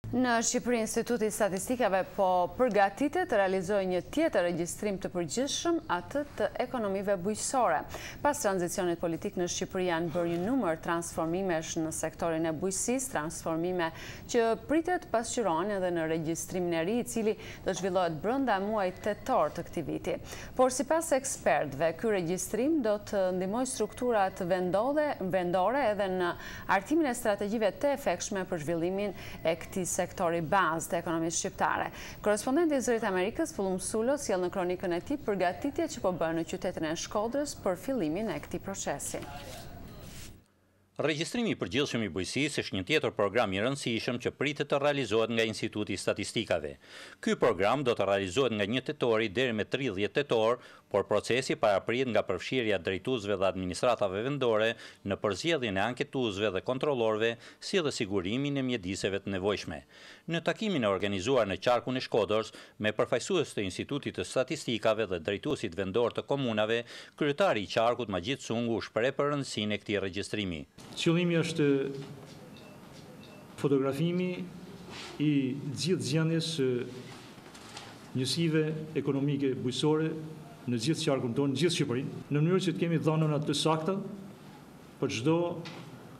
Në Shqipëri, Instituti i Statistikave po përgatitet të realizojë një tjetër regjistrim të përgjithshëm, atë të ekonomive bujqësore. Pas tranzicionit politik në Shqipëri janë bërë një numër transformimesh në sektorin e bujqësisë, transformime që pritet pasqyrohen edhe në regjistrimin e ri, i cili do zhvillohet brenda muajit tetor të këtij viti. Por sipas ekspertëve, ky regjistrim do të ndihmojë strukturat vendore edhe në artimin e strategjive të efektshme për zhvillimin e këtij sektori bazë të ekonomisë shqiptare. Korrespondenti i Zërit Amerikës, Pullum Sulo, sjell në kronikën e tij përgatitjet që po bëhen në qytetin e Shkodrës për fillimin e këtij procesi. Regjistrimi i përgjithshëm i bujqësisë është një tjetër program i rëndësishëm që pritet të realizohet nga Instituti i Statistikave. Ky program do të realizohet nga 1 tetori deri me 30 tetor, por procesi parapritet nga përfshirja e drejtuesve dhe administratave vendore në përzgjedhjen e anketuesve dhe kontrollorëve, si dhe sigurimin e mjediseve të nevojshme. Në takimin e organizuar në qarkun e Shkodrës me përfaqësues të Institutit të Statistikave dhe drejtuesit vendor të komunave, kryetari i qarkut Magjit Sungu u shpreh për rëndësinë e këtij regjistrimi. Qëllimi është fotografimi i zgjidhjes së njësive ekonomike bujqësore në gjithë qarkun tonë, në gjithë Shqipërinë, në mënyrë që të kemi dhëna të sakta për çdo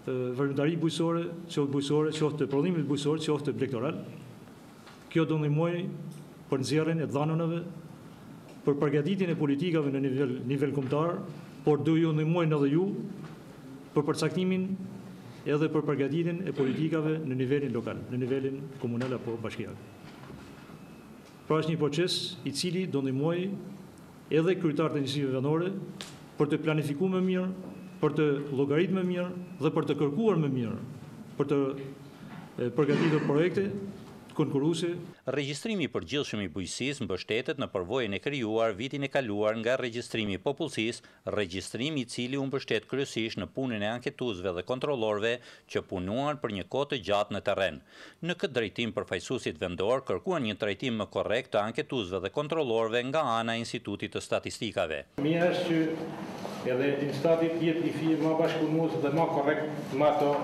veprimtari bujqësore, qoftë prodhimi bujqësor, qoftë blegtoral. Kjo do ndihmojë për nxjerrjen e dhënave, për përgatitjen e politikave në nivel kombëtar, por do ju ndihmojnë edhe ju për përcaktimin edhe për përgatitjen e politikave në nivelin lokal, në nivelin komunal apo bashkiak. Pra është një proces i cili do ndihmojë edhe kryetarët e njësive vendore për të planifikuar më mirë, për të llogaritur më mirë dhe për të kërkuar më mirë, për të përgatitur projekte konkurruese. Regjistrimi i përgjithshëm i bujqësisë mbështetet në përvojën e krijuar vitin e kaluar nga regjistrimi i popullsisë, regjistrim i cili u mbështet kryesisht në punën e anketuesve dhe kontrollorëve që punuan për një kohë të gjatë në terren. Në këtë drejtim, përfaqësuesit vendor kërkuan një trajtim më korrekt të anketuesve dhe kontrollorëve nga ana e Institutit të Statistikave. Mirë është që edhe Instati jetë i fije më bashkëpunues dhe më korrekt me ato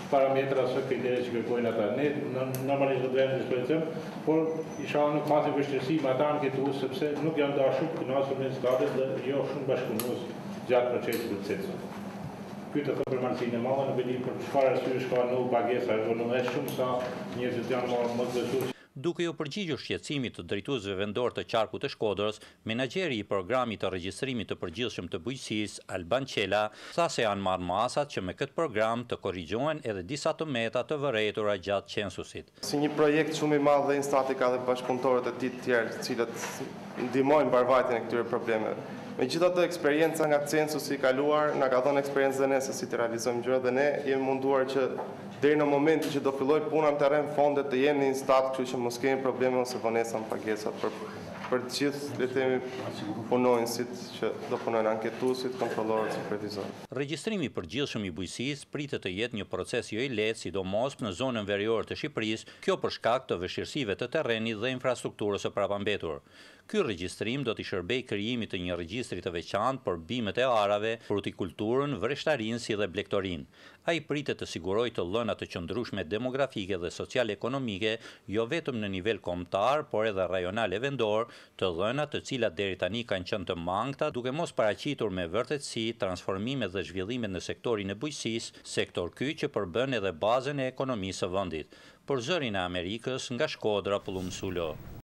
parametra ose kriteret që kërkojnë ata. Ne normalisht do të vëmë në dispozicion, por inshallah nuk ka vështirësi me ata anketues sepse nuk janë dashur të kënaqur me Instatin dhe jo shumë bashkëpunues gjatë procesit të censusit. Ky të thotë për marrësinë e madhe, nuk e di për çfarë arsye ka në pagesa, apo nuk është shumë sa njerëzit janë më të besueshëm. Duke u përgjigjur shqetësimit të drejtuesve vendor të qarkut të Shkodrës, menaxheri i programit të regjistrimit të përgjithshëm të bujqësisë, Alban Qela, tha se janë marrë masat që me këtë program të korrigjohen edhe disa tëmeta të vërejtura gjatë censusit. Si një projekt shumë i madh dhe Instati ka dhe bashkëpunëtorët e tij të tjerë, të cilët ndihmojnë mbarvajtjen e këtyre problemeve. Megjithatë, eksperjenca nga censusi i kaluar na ka dhënë eksperiencë dhe ne se si të realizojmë gjërat dhe ne jemi munduar që deri në momentin që do filloj puna në terren, fondet të jenë në instat, kështu që mos kemi probleme ose vonesa në pagesat për të gjithë le të themi punonësit që do punojnë, anketuesit, kontrollorët, supervizorët. Regjistrimi i përgjithshëm i bujqësisë pritet të jetë një proces jo i lehtë, sidomos në zonën veriore të Shqipërisë, kjo për shkak të vështirësive të terrenit dhe infrastrukturës së prapambetur. Ky regjistrim do të shërbejë krijimit të një regjistri të veçantë për bimët e arave, frutikulturën, vreshtarinë si dhe blegtorinë. Ai pritet të sigurojë të dhëna të qëndrueshme demografike dhe sociale-ekonomike, jo vetëm në nivel kombëtar, por edhe rajonal e vendor, të dhëna të cilat deri tani kanë qenë të mangëta, duke mos paraqitur me vërtetësi transformimet dhe zhvillimet në sektorin e bujqësisë, sektor ky që përbën edhe bazën e ekonomisë së vendit. Për Zërin e Amerikës, nga Shkodra, Pullum Sulo.